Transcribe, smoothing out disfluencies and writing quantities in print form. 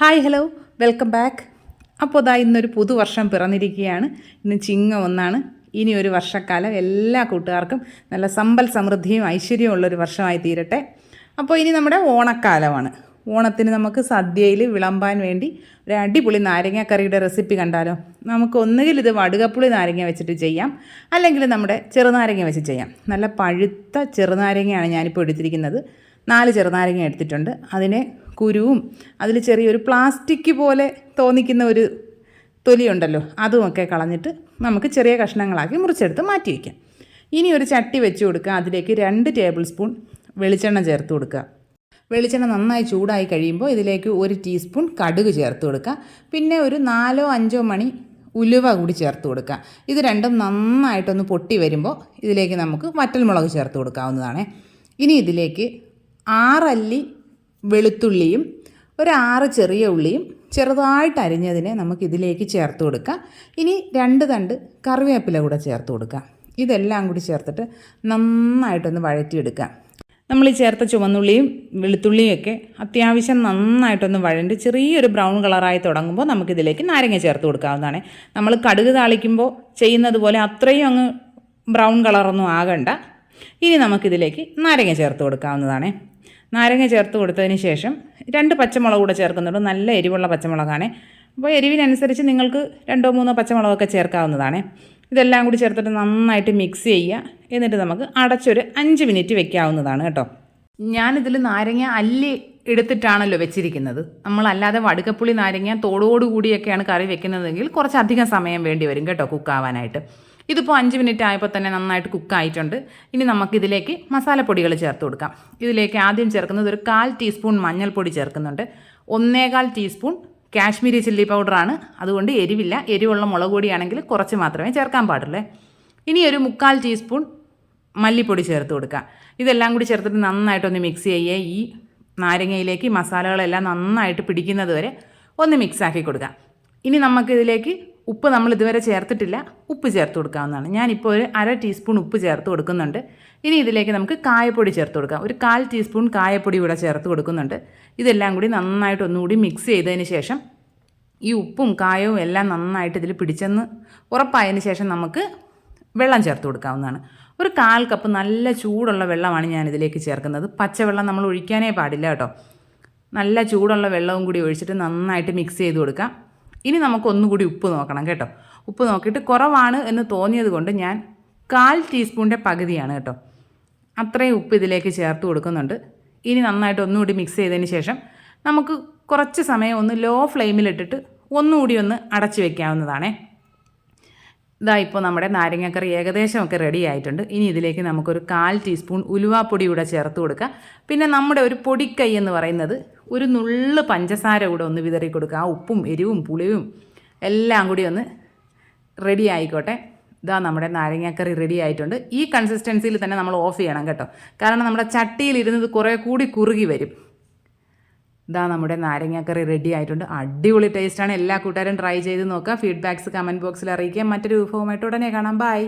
Hi hello welcome back. അപ്പോൾ ഇതാ ഇന്നൊരു പുതുവർഷം പിറന്നിരിക്കുകയാണ്. ഇന്ന് ചിങ്ങം 1 ഇനി ഒരു വർഷക്കാലം എല്ലാ കൂട്ടുകാർക്കും നല്ല സമ്പൽ സമൃദ്ധിയും ഐശ്വര്യവും ഉള്ളൊരു വർഷമായി തീരട്ടെ. അപ്പോൾ ഇനി നമ്മുടെ ഓണക്കാലമാണ്. ഓണത്തിന് നമുക്ക് സദ്യയിൽ വിളമ്പാൻ വേണ്ടി ഒരു അടിപൊളി നാരങ്ങാക്കറിയുടെ റെസിപ്പി കണ്ടാലോ? നമുക്ക് ഒന്നുകിൽ ഇത് വടുകപ്പുളി നാരങ്ങ വെച്ചിട്ട് ചെയ്യാം, അല്ലെങ്കിൽ നമ്മുടെ ചെറുനാരങ്ങ വെച്ച് ചെയ്യാം. നല്ല പഴുത്ത ചെറുനാരങ്ങയാണ് ഞാനിപ്പോൾ എടുത്തിരിക്കുന്നത്. 4 ചെറുനാരങ്ങ എടുത്തിട്ടുണ്ട്. അതിനെ കുരുവും അതിൽ ചെറിയൊരു പ്ലാസ്റ്റിക് പോലെ തോന്നിക്കുന്ന ഒരു തൊലിയുണ്ടല്ലോ, അതുമൊക്കെ കളഞ്ഞിട്ട് നമുക്ക് ചെറിയ കഷ്ണങ്ങളാക്കി മുറിച്ചെടുത്ത് മാറ്റി വയ്ക്കാം. ഇനി ഒരു ചട്ടി വെച്ച് കൊടുക്കുക. അതിലേക്ക് 2 ടേബിൾ സ്പൂൺ വെളിച്ചെണ്ണ ചേർത്ത് കൊടുക്കുക. വെളിച്ചെണ്ണ നന്നായി ചൂടായി കഴിയുമ്പോൾ ഇതിലേക്ക് 1 ടീസ്പൂൺ കടുക് ചേർത്ത് കൊടുക്കുക. പിന്നെ ഒരു 4-5 മണി ഉലുവ കൂടി ചേർത്ത് കൊടുക്കുക. ഇത് രണ്ടും നന്നായിട്ടൊന്ന് പൊട്ടി വരുമ്പോൾ ഇതിലേക്ക് നമുക്ക് വറ്റൽമുളക് ചേർത്ത് കൊടുക്കാവുന്നതാണ്. ഇനി ഇതിലേക്ക് 6 അല്ലി വെളുത്തുള്ളിയും ഒരു 6 ചെറിയ ഉള്ളിയും ചെറുതായിട്ട് അരിഞ്ഞതിനെ നമുക്കിതിലേക്ക് ചേർത്ത് കൊടുക്കാം. ഇനി 2 തണ്ട് കറിവേപ്പില കൂടെ ചേർത്ത് കൊടുക്കാം. ഇതെല്ലാം കൂടി ചേർത്തിട്ട് നന്നായിട്ടൊന്ന് വഴറ്റിയെടുക്കാം. നമ്മൾ ഈ ചേർത്ത ചുവന്നുള്ളിയും വെളുത്തുള്ളിയും ഒക്കെ അത്യാവശ്യം നന്നായിട്ടൊന്ന് വഴണ്ട് ചെറിയൊരു ബ്രൗൺ കളറായി തുടങ്ങുമ്പോൾ നമുക്കിതിലേക്ക് നാരങ്ങ ചേർത്ത് കൊടുക്കാവുന്നതാണ്. നമ്മൾ കടുക് താളിക്കുമ്പോൾ ചെയ്യുന്നത് പോലെ അത്രയും അങ്ങ് ബ്രൗൺ കളറൊന്നും ആകണ്ട. ഇനി നമുക്കിതിലേക്ക് നാരങ്ങ ചേർത്ത് കൊടുക്കാവുന്നതാണ്. നാരങ്ങ ചേർത്ത് കൊടുത്തതിന് ശേഷം 2 പച്ചമുളക് കൂടെ ചേർക്കുന്നുണ്ട്. നല്ല എരിവുള്ള പച്ചമുളകാണ്. അപ്പോൾ എരിവിനനുസരിച്ച് നിങ്ങൾക്ക് 2-3 പച്ചമുളകൊക്കെ ചേർക്കാവുന്നതാണ്. ഇതെല്ലാം കൂടി ചേർത്തിട്ട് നന്നായിട്ട് മിക്സ് ചെയ്യുക. എന്നിട്ട് നമുക്ക് അടച്ചൊരു 5 മിനിറ്റ് വെക്കാവുന്നതാണ് കേട്ടോ. ഞാനിതിൽ നാരങ്ങ അല്ലി എടുത്തിട്ടാണല്ലോ വെച്ചിരിക്കുന്നത്. നമ്മളല്ലാതെ വടുകപ്പുളി നാരങ്ങ തോടോടുകൂടിയൊക്കെയാണ് കറി വെക്കുന്നതെങ്കിൽ കുറച്ചധികം സമയം വേണ്ടി വരും കേട്ടോ കുക്കാവാനായിട്ട്. ഇതിപ്പോൾ 5 മിനിറ്റ് ആയപ്പോൾ തന്നെ നന്നായിട്ട് കുക്കായിട്ടുണ്ട്. ഇനി നമുക്കിതിലേക്ക് മസാലപ്പൊടികൾ ചേർത്ത് കൊടുക്കാം. ഇതിലേക്ക് ആദ്യം ചേർക്കുന്നത് ഒരു 1/4 ടീസ്പൂൺ മഞ്ഞൾപ്പൊടി ചേർക്കുന്നുണ്ട്. 1/4 ടീസ്പൂൺ കാശ്മീരി ചില്ലി പൗഡറാണ്. അതുകൊണ്ട് എരിവില്ല. എരിവുള്ള മുളക് പൊടിയാണെങ്കിൽ കുറച്ച് മാത്രമേ ചേർക്കാൻ പാടുള്ളൂ. ഇനി ഒരു 1/4 ടീസ്പൂൺ മല്ലിപ്പൊടി ചേർത്ത് കൊടുക്കുക. ഇതെല്ലാം കൂടി ചേർത്തിട്ട് നന്നായിട്ടൊന്ന് മിക്സ് ചെയ്യുക. ഈ നാരങ്ങയിലേക്ക് മസാലകളെല്ലാം നന്നായിട്ട് പിടിക്കുന്നത് വരെ ഒന്ന് മിക്സാക്കി കൊടുക്കുക. ഇനി നമുക്കിതിലേക്ക് ഉപ്പ് നമ്മൾ ഇതുവരെ ചേർത്തിട്ടില്ല, ഉപ്പ് ചേർത്ത് കൊടുക്കാവുന്നതാണ്. ഞാനിപ്പോൾ ഒരു 1/2 ടീസ്പൂൺ ഉപ്പ് ചേർത്ത് കൊടുക്കുന്നുണ്ട്. ഇനി ഇതിലേക്ക് നമുക്ക് കായപ്പൊടി ചേർത്ത് കൊടുക്കാം. ഒരു 1/4 ടീസ്പൂൺ കായപ്പൊടി കൂടെ ചേർത്ത് കൊടുക്കുന്നുണ്ട്. ഇതെല്ലാം കൂടി നന്നായിട്ട് ഒന്നുകൂടി മിക്സ് ചെയ്തതിന് ശേഷം ഈ ഉപ്പും കായവും എല്ലാം നന്നായിട്ട് ഇതിൽ പിടിച്ചെന്ന് ഉറപ്പായതിന് ശേഷം നമുക്ക് വെള്ളം ചേർത്ത് കൊടുക്കാവുന്നതാണ്. ഒരു 1/4 കപ്പ് നല്ല ചൂടുള്ള വെള്ളമാണ് ഞാനിതിലേക്ക് ചേർക്കുന്നത്. പച്ചവെള്ളം നമ്മൾ ഒഴിക്കാനേ പാടില്ല കേട്ടോ. നല്ല ചൂടുള്ള വെള്ളവും കൂടി ഒഴിച്ചിട്ട് നന്നായിട്ട് മിക്സ് ചെയ്ത് കൊടുക്കാം. ഇനി നമുക്ക് ഒന്നുകൂടി ഉപ്പ് നോക്കണം കേട്ടോ. ഉപ്പ് നോക്കിയിട്ട് കുറവാണ് എന്ന് തോന്നിയത് കൊണ്ട് ഞാൻ 1/4 ടീസ്പൂണിൻ്റെ പകുതിയാണ് കേട്ടോ. അത്രയും ഉപ്പ് ഇതിലേക്ക് ചേർത്ത് കൊടുക്കുന്നുണ്ട്. ഇനി നന്നായിട്ട് ഒന്നുകൂടി മിക്സ് ചെയ്തതിന് ശേഷം നമുക്ക് കുറച്ച് സമയം ഒന്ന് ലോ ഫ്ലെയിമിലിട്ടിട്ട് ഒന്നുകൂടി ഒന്ന് അടച്ച് വയ്ക്കാവുന്നതാണേ. ഇതാ ഇപ്പോൾ നമ്മുടെ നാരങ്ങക്കറി ഏകദേശമൊക്കെ റെഡി ആയിട്ടുണ്ട്. ഇനി ഇതിലേക്ക് നമുക്കൊരു 1/4 ടീസ്പൂൺ ഉലുവാപ്പൊടി കൂടെ ചേർത്ത് കൊടുക്കുക. പിന്നെ നമ്മുടെ ഒരു പൊടിക്കൈ എന്ന് പറയുന്നത് ഒരു നുള്ള് പഞ്ചസാര കൂടെ ഒന്ന് വിതറി കൊടുക്കുക. ആ ഉപ്പും എരിവും പുളിയും എല്ലാം കൂടി ഒന്ന് റെഡി ആയിക്കോട്ടെ. ഇതാ നമ്മുടെ നാരങ്ങാക്കറി റെഡി ആയിട്ടുണ്ട്. ഈ കൺസിസ്റ്റൻസിയിൽ തന്നെ നമ്മൾ ഓഫ് ചെയ്യണം കേട്ടോ. കാരണം നമ്മുടെ ചട്ടിയിലിരുന്നത് കുറേ കൂടി കുറുകി വരും. ഇതാ നമ്മുടെ നാരങ്ങാക്കറി റെഡി ആയിട്ടുണ്ട്. അടിപൊളി ടേസ്റ്റാണ്. എല്ലാ കൂട്ടുകാരും ട്രൈ ചെയ്ത് നോക്കുക. ഫീഡ്ബാക്ക്സ് കമൻറ്റ് ബോക്സിൽ അറിയിക്കുക. മറ്റൊരു വിഭവമായിട്ട് ഉടനെ കാണാം. ബൈ.